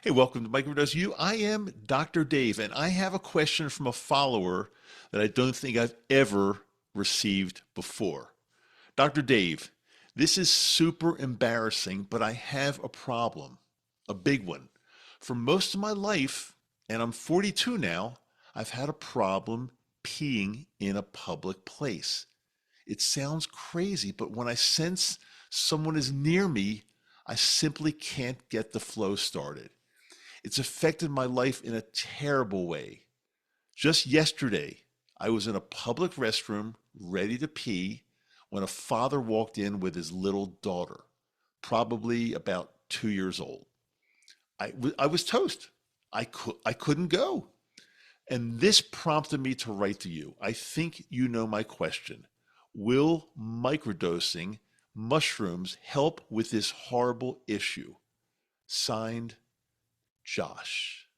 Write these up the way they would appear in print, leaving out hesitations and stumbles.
Hey, welcome to Microdose U. I am Dr. Dave, and I have a question from a follower that I don't think I've ever received before. Dr. Dave, this is super embarrassing, but I have a problem, a big one. For most of my life, and I'm 42 now, I've had a problem peeing in a public place. It sounds crazy, but when I sense someone is near me, I simply can't get the flow started. It's affected my life in a terrible way. Just yesterday, I was in a public restroom ready to pee when a father walked in with his little daughter, probably about 2 years old. I was toast. I couldn't go. And this prompted me to write to you. I think you know my question. Will microdosing mushrooms help with this horrible issue? Signed, Josh.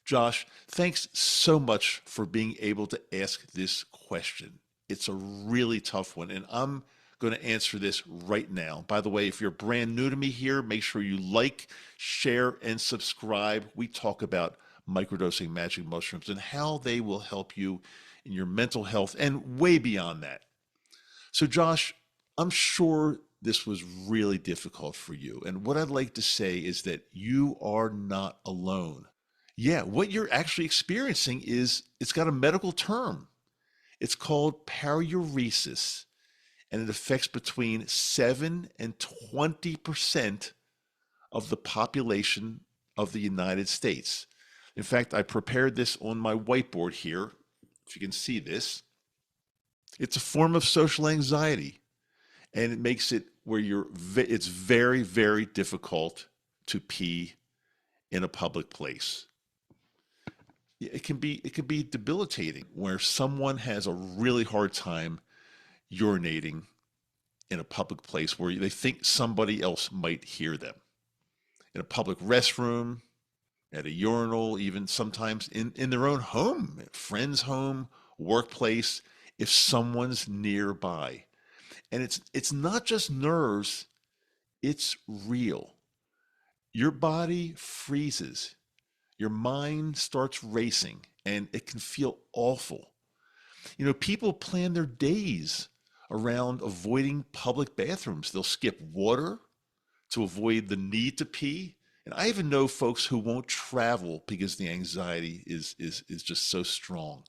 Josh, thanks so much for being able to ask this question. It's a really tough one, and I'm going to answer this right now. By the way, if you're brand new to me here, make sure you like, share, and subscribe. We talk about microdosing magic mushrooms and how they will help you in your mental health and way beyond that. So, Josh, I'm sure this was really difficult for you. And what I'd like to say is that you are not alone. Yeah, what you're actually experiencing is it's got a medical term. It's called paruresis, and it affects between 7 and 20% of the population of the United States. In fact, I prepared this on my whiteboard here. If you can see this, it's a form of social anxiety, and it makes it where it's very, very difficult to pee in a public place. It can be debilitating where someone has a really hard time urinating in a public place where they think somebody else might hear them. In a public restroom, at a urinal, even sometimes in their own home, friend's home, workplace, if someone's nearby. And it's not just nerves, it's real. Your body freezes. Your mind starts racing and it can feel awful. You know, people plan their days around avoiding public bathrooms. They'll skip water to avoid the need to pee. And I even know folks who won't travel because the anxiety is just so strong.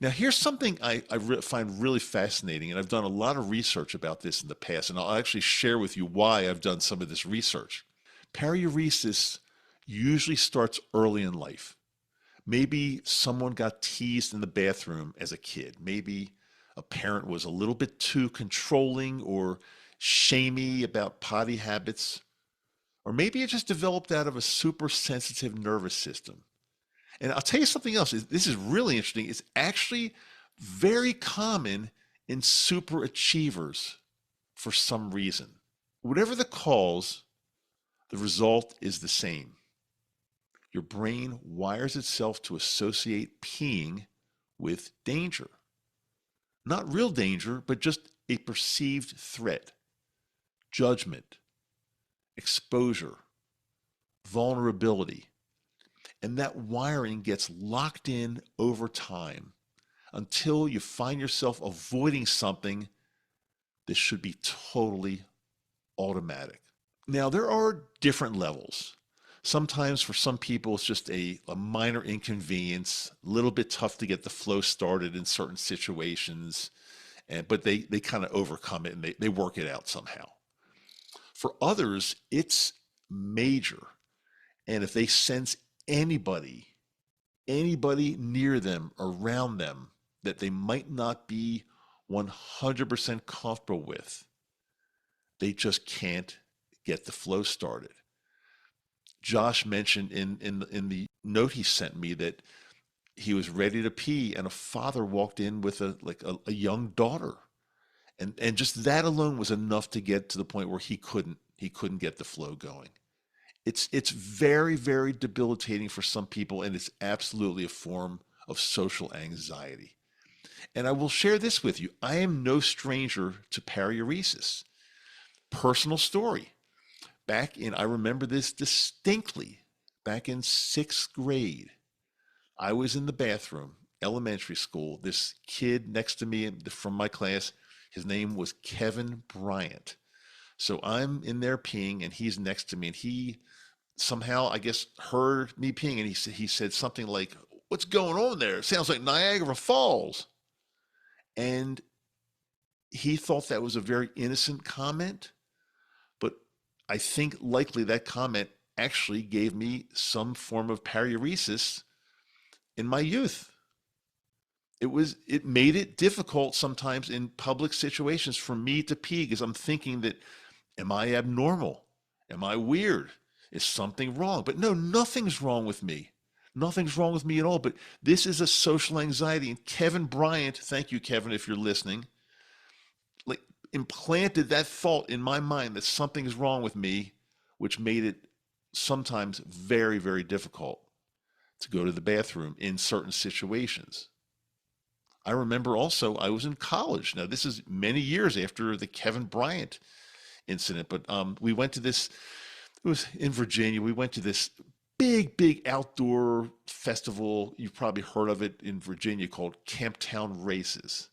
Now, here's something I find really fascinating, and I've done a lot of research about this in the past, and I'll actually share with you why I've done some of this research. Paruresis usually starts early in life. Maybe someone got teased in the bathroom as a kid. Maybe a parent was a little bit too controlling or shamey about potty habits. Or maybe it just developed out of a super sensitive nervous system. And I'll tell you something else. This is really interesting. It's actually very common in super achievers for some reason. Whatever the cause, the result is the same. Your brain wires itself to associate peeing with danger. Not real danger, but just a perceived threat, judgment, exposure, vulnerability. And that wiring gets locked in over time until you find yourself avoiding something that should be totally automatic. Now, there are different levels. Sometimes for some people, it's just a minor inconvenience, a little bit tough to get the flow started in certain situations, but they kind of overcome it and they work it out somehow. For others, it's major. And if they sense anybody, anybody near them, around them, that they might not be 100% comfortable with, they just can't get the flow started. Josh mentioned in the note he sent me that he was ready to pee and a father walked in with a young daughter. And just that alone was enough to get to the point where he couldn't get the flow going. It's very, very debilitating for some people, and it's absolutely a form of social anxiety. And I will share this with you. I am no stranger to paruresis. Personal story. I remember this distinctly, back in sixth grade, I was in the bathroom, elementary school. This kid next to me from my class, his name was Kevin Bryant. So I'm in there peeing and he's next to me and he somehow, I guess, heard me peeing and he said something like, "What's going on there? It sounds like Niagara Falls." And he thought that was a very innocent comment, but I think likely that comment actually gave me some form of paruresis in my youth. It made it difficult sometimes in public situations for me to pee because I'm thinking that, am I abnormal? Am I weird? Is something wrong? But no, nothing's wrong with me. Nothing's wrong with me at all. But this is a social anxiety. And Kevin Bryant, thank you, Kevin, if you're listening, like implanted that thought in my mind that something is wrong with me, which made it sometimes very, very difficult to go to the bathroom in certain situations. I remember also I was in college. Now, this is many years after the Kevin Bryant incident, but we went to this, it was in Virginia. We went to this big, big outdoor festival. You've probably heard of it in Virginia called Camptown Races.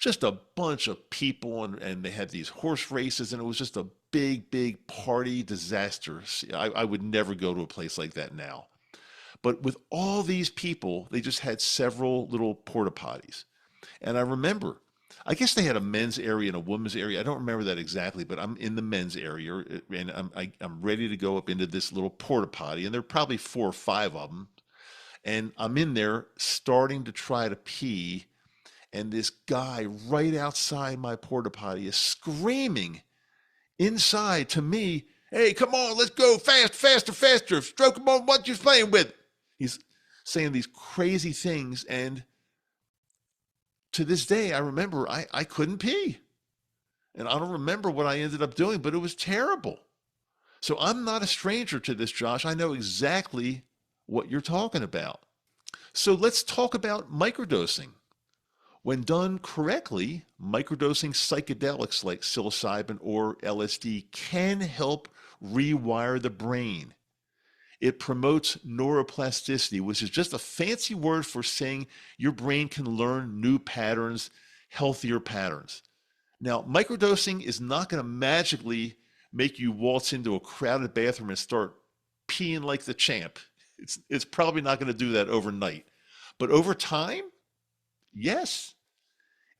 Just a bunch of people, and they had these horse races, and it was just a big, big party disaster. I would never go to a place like that now. But with all these people, they just had several little porta potties. And I remember, I guess they had a men's area and a women's area. I don't remember that exactly, but I'm in the men's area and I'm ready to go up into this little porta potty. And there are probably 4 or 5 of them. And I'm in there starting to try to pee. And this guy right outside my porta potty is screaming inside to me, "Hey, come on, let's go fast, faster, faster. Stroke him on what you're playing with." He's saying these crazy things. And to this day, I remember I couldn't pee. And I don't remember what I ended up doing, but it was terrible. So I'm not a stranger to this, Josh. I know exactly what you're talking about. So let's talk about microdosing. When done correctly, microdosing psychedelics like psilocybin or LSD can help rewire the brain. It promotes neuroplasticity, which is just a fancy word for saying your brain can learn new patterns, healthier patterns. Now, microdosing is not going to magically make you waltz into a crowded bathroom and start peeing like the champ. It's probably not going to do that overnight. But over time, yes,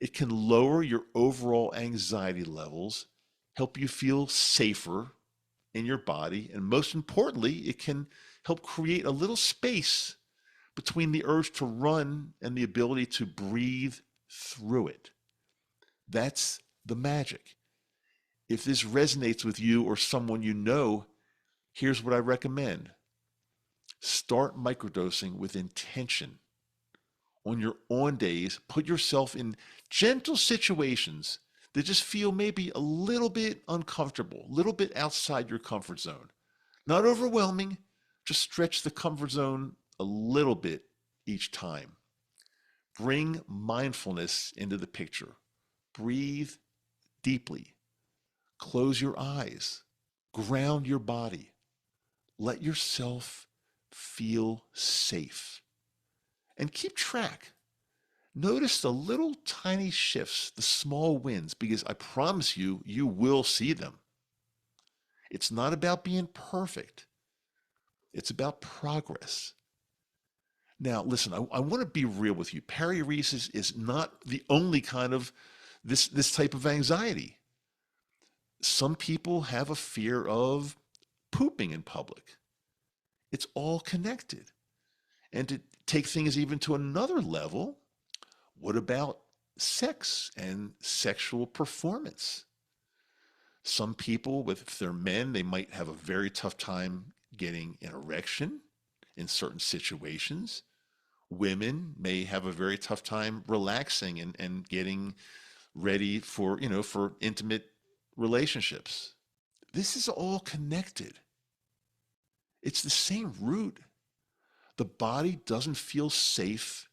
it can lower your overall anxiety levels, help you feel safer in your body, and most importantly, it can help create a little space between the urge to run and the ability to breathe through it. That's the magic. If this resonates with you or someone you know, here's what I recommend. Start microdosing with intention. On your on days, put yourself in gentle situations that just feel maybe a little bit uncomfortable, a little bit outside your comfort zone. Not overwhelming, just stretch the comfort zone a little bit each time. Bring mindfulness into the picture. Breathe deeply. Close your eyes. Ground your body. Let yourself feel safe. And keep track. Notice the little tiny shifts, the small wins, because I promise you, you will see them. It's not about being perfect. It's about progress. Now, listen, I want to be real with you. Paruresis is not the only kind of this type of anxiety. Some people have a fear of pooping in public. It's all connected. And to take things even to another level, what about sex and sexual performance? Some people, if they're men, they might have a very tough time getting an erection in certain situations. Women may have a very tough time relaxing and getting ready for, for intimate relationships. This is all connected. It's the same root. The body doesn't feel safe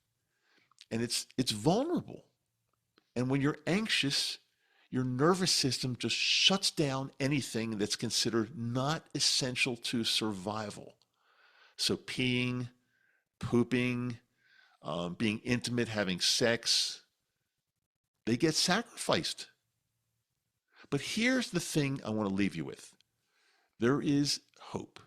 and it's vulnerable. And when you're anxious, your nervous system just shuts down anything that's considered not essential to survival. So peeing, pooping, being intimate, having sex, they get sacrificed. But here's the thing I want to leave you with. There is hope.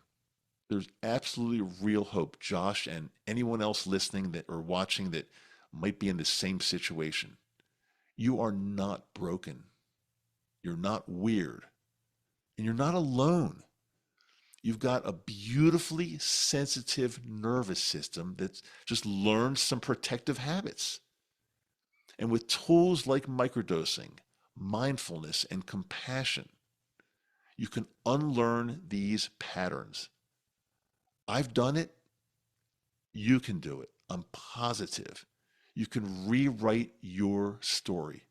There's absolutely real hope, Josh, and anyone else listening that or watching that might be in the same situation. You are not broken. You're not weird. And you're not alone. You've got a beautifully sensitive nervous system that's just learned some protective habits. And with tools like microdosing, mindfulness, and compassion, you can unlearn these patterns. I've done it. You can do it. I'm positive. You can rewrite your story.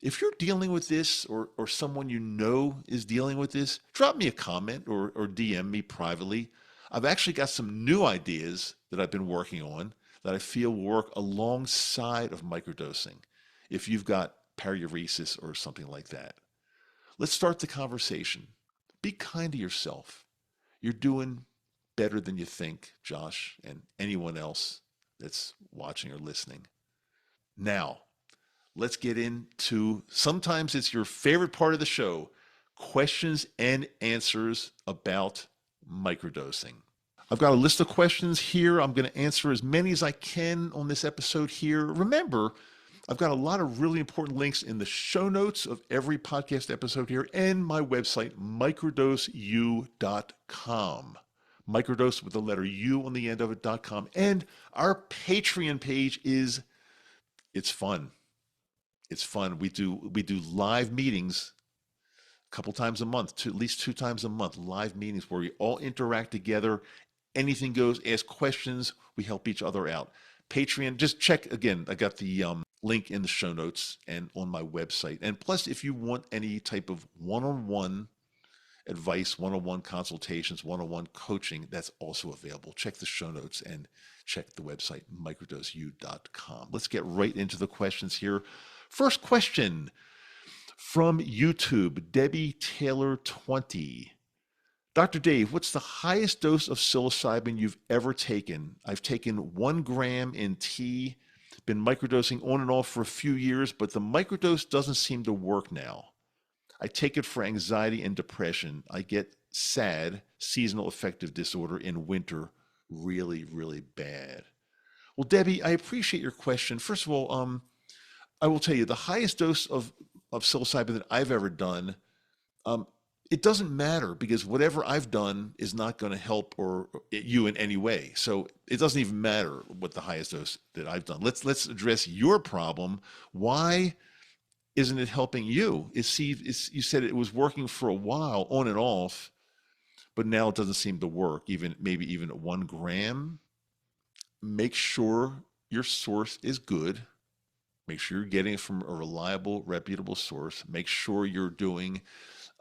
If you're dealing with this or someone you know is dealing with this, drop me a comment or DM me privately. I've actually got some new ideas that I've been working on that I feel work alongside of microdosing if you've got paruresis or something like that. Let's start the conversation. Be kind to yourself. You're doing better than you think, Josh, and anyone else that's watching or listening. Now, let's get into, sometimes it's your favorite part of the show, questions and answers about microdosing. I've got a list of questions here. I'm going to answer as many as I can on this episode here. Remember, I've got a lot of really important links in the show notes of every podcast episode here and my website, microdoseu.com. Microdose with the letter U on the end of it.com. And our Patreon page it's fun. It's fun. We do live meetings a couple times a month, at least 2 times a month, live meetings where we all interact together. Anything goes, ask questions. We help each other out. Patreon, just check again. I got the link in the show notes and on my website. And plus, if you want any type of one-on-one advice, one-on-one consultations, one-on-one coaching, that's also available. Check the show notes and check the website, microdoseu.com. Let's get right into the questions here. First question from YouTube, Debbie Taylor 20. Dr. Dave, what's the highest dose of psilocybin you've ever taken? I've taken 1 gram in tea, been microdosing on and off for a few years, but the microdose doesn't seem to work now. I take it for anxiety and depression. I get SAD, seasonal affective disorder, in winter, really, really bad. Well, Debbie, I appreciate your question. First of all, I will tell you the highest dose of psilocybin that I've ever done, it doesn't matter because whatever I've done is not going to help or you in any way. So it doesn't even matter what the highest dose that I've done. Let's address your problem. Why isn't it helping you? You said it was working for a while on and off, but now it doesn't seem to work, maybe even at 1 gram. Make sure your source is good. Make sure you're getting it from a reliable, reputable source. Make sure you're doing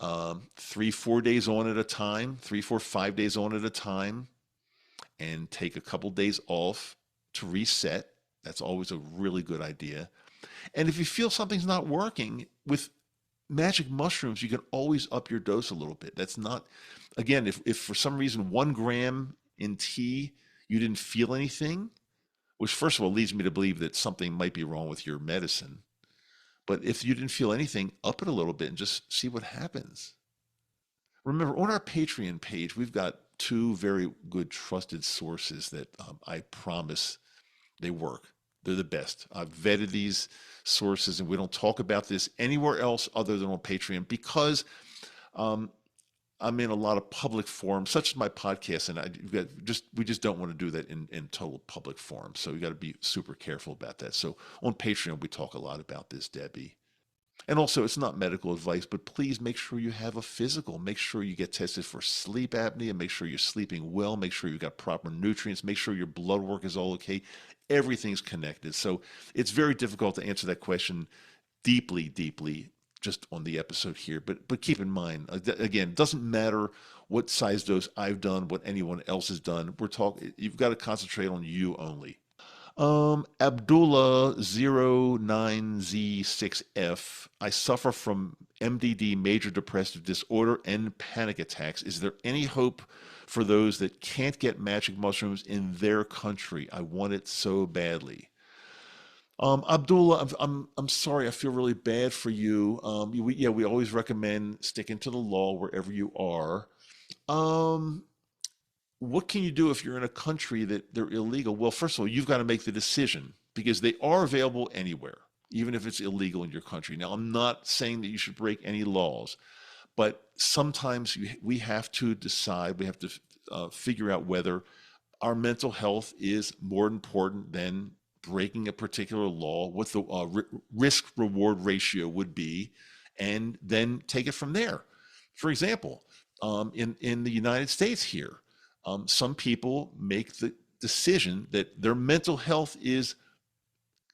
3-4 days on at a time, 3-4-5 days on at a time, and take a couple days off to reset. That's always a really good idea. And if you feel something's not working with magic mushrooms, you can always up your dose a little bit. That's not, again, if for some reason 1 gram in tea, you didn't feel anything, which first of all leads me to believe that something might be wrong with your medicine. But if you didn't feel anything, up it a little bit and just see what happens. Remember, on our Patreon page, we've got 2 very good trusted sources that I promise they work. They're the best. I've vetted these sources, and we don't talk about this anywhere else other than on Patreon because I'm in a lot of public forums, such as my podcast, and we just don't want to do that in total public forum. So you got to be super careful about that. So on Patreon, we talk a lot about this, Debbie. And also, it's not medical advice, but please make sure you have a physical. Make sure you get tested for sleep apnea. Make sure you're sleeping well. Make sure you've got proper nutrients. Make sure your blood work is all okay. Everything's connected. So it's very difficult to answer that question deeply just on the episode here. But keep in mind, again, it doesn't matter what size dose I've done, what anyone else has done. You've got to concentrate on you only. Abdullah09Z6F. I suffer from MDD, major depressive disorder, and panic attacks. Is there any hope for those that can't get magic mushrooms in their country? I want it so badly. Abdullah, I'm sorry. I feel really bad for you. We always recommend sticking to the law wherever you are. Um, what can you do if you're in a country that they're illegal? Well, first of all, you've got to make the decision because they are available anywhere, even if it's illegal in your country. Now, I'm not saying that you should break any laws, but sometimes we have to decide, we have to figure out whether our mental health is more important than breaking a particular law, what the risk reward ratio would be, and then take it from there. For example, in the United States here, some people make the decision that their mental health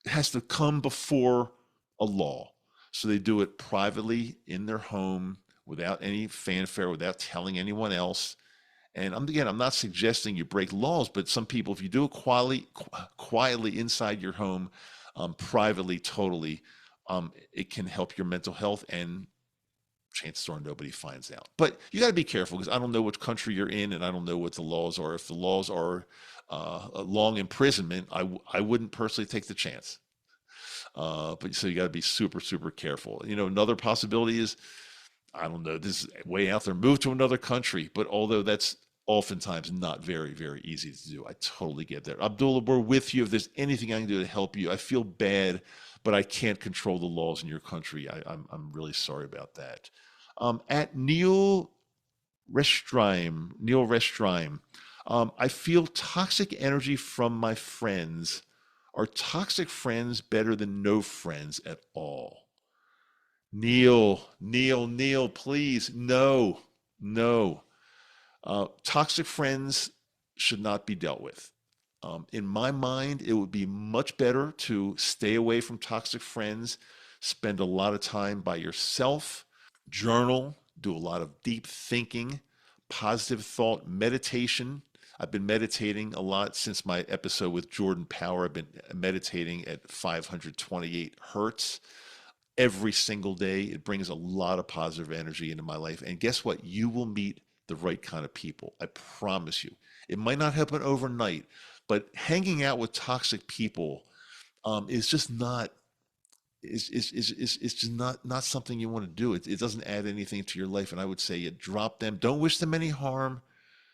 has to come before a law. So they do it privately in their home without any fanfare, without telling anyone else. And I'm not suggesting you break laws, but some people, if you do it quietly inside your home, privately, totally, it can help your mental health, and chances are nobody finds out. But you got to be careful because I don't know which country you're in, and I don't know what the laws are. If the laws are a long imprisonment, I wouldn't personally take the chance. But so you got to be super, super careful. Another possibility is, I don't know, this is way out there, move to another country. But although that's oftentimes not very, very easy to do, I totally get that. Abdullah, we're with you. If there's anything I can do to help you, I feel bad, but I can't control the laws in your country. I'm really sorry about that. At Neil Restreim, I feel toxic energy from my friends. Are toxic friends better than no friends at all? Neil, please, no, no. Toxic friends should not be dealt with. In my mind, it would be much better to stay away from toxic friends, spend a lot of time by yourself, journal, do a lot of deep thinking, positive thought, meditation. I've been meditating a lot since my episode with Jordan Power. I've been meditating at 528 hertz every single day. It brings a lot of positive energy into my life. And guess what? You will meet the right kind of people. I promise you. It might not happen overnight, but hanging out with toxic people is just not just not something you want to do. It doesn't add anything to your life. And I would say you drop them. Don't wish them any harm.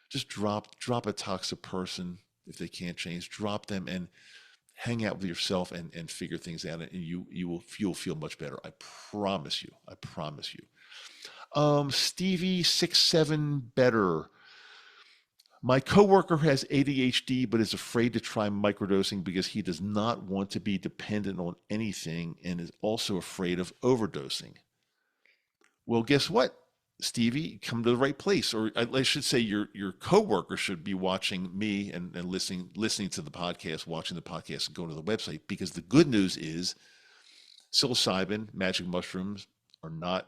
Just drop a toxic person if they can't change. Drop them and hang out with yourself and figure things out, and you'll feel much better. I promise you. I promise you. Stevie67 Better. My coworker has ADHD but is afraid to try microdosing because he does not want to be dependent on anything and is also afraid of overdosing. Well, guess what, Stevie? Come to the right place. Or I should say your coworker should be watching me and listening to the podcast, watching the podcast, and going to the website, because the good news is psilocybin, magic mushrooms are not,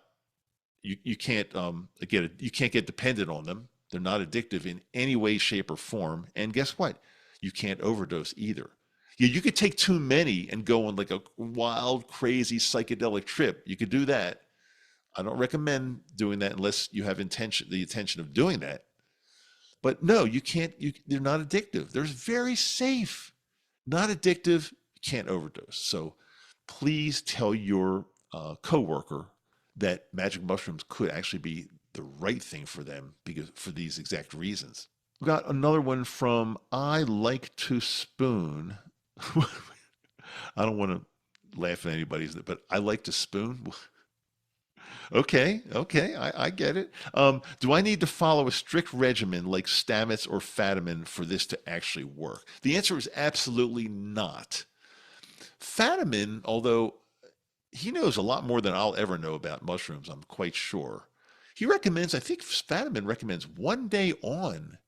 you can't you can't get dependent on them. They're not addictive in any way, shape, or form. And guess what? You can't overdose either. Yeah, you could take too many and go on like a wild, crazy psychedelic trip. You could do that. I don't recommend doing that unless you have the intention of doing that. But no, you can't. They're not addictive. They're very safe. Not addictive. You can't overdose. So please tell your coworker that magic mushrooms could actually be the right thing for them because for these exact reasons. We got another one from I Like to Spoon. I don't want to laugh at anybody's, but I like to spoon. Okay, I get it. Do I need to follow a strict regimen like Stamets or Fadiman for this to actually work? The answer is absolutely not. Fadiman, although he knows a lot more than I'll ever know about mushrooms, I'm quite sure. I think Fadiman recommends 1 day on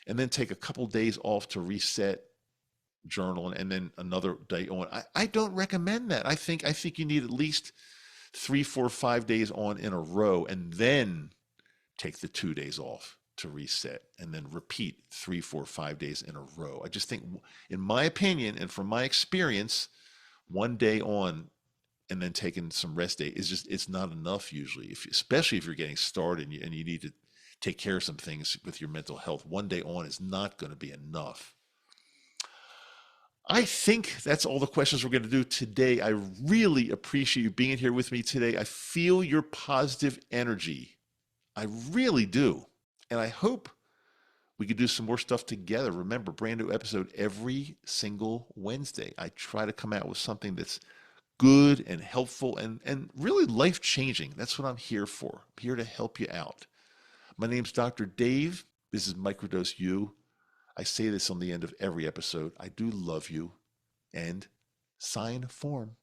and then take a couple days off to reset, journal, and then another day on. I don't recommend that. I think you need at least 3, 4, 5 days on in a row and then take the 2 days off. to reset, and then repeat 3, 4, 5 days in a row. I just think, in my opinion and from my experience, one day on and then taking some rest day is just, it's not enough usually, especially if you're getting started and you need to take care of some things with your mental health. One day on is not going to be enough. I think that's all the questions we're going to do today. I really appreciate you being here with me today. I feel your positive energy. I really do. And I hope we could do some more stuff together. Remember, brand new episode every single Wednesday. I try to come out with something that's good and helpful and really life-changing. That's what I'm here for. I'm here to help you out. My name's Dr. Dave. This is Microdose U. I say this on the end of every episode. I do love you. And sign form.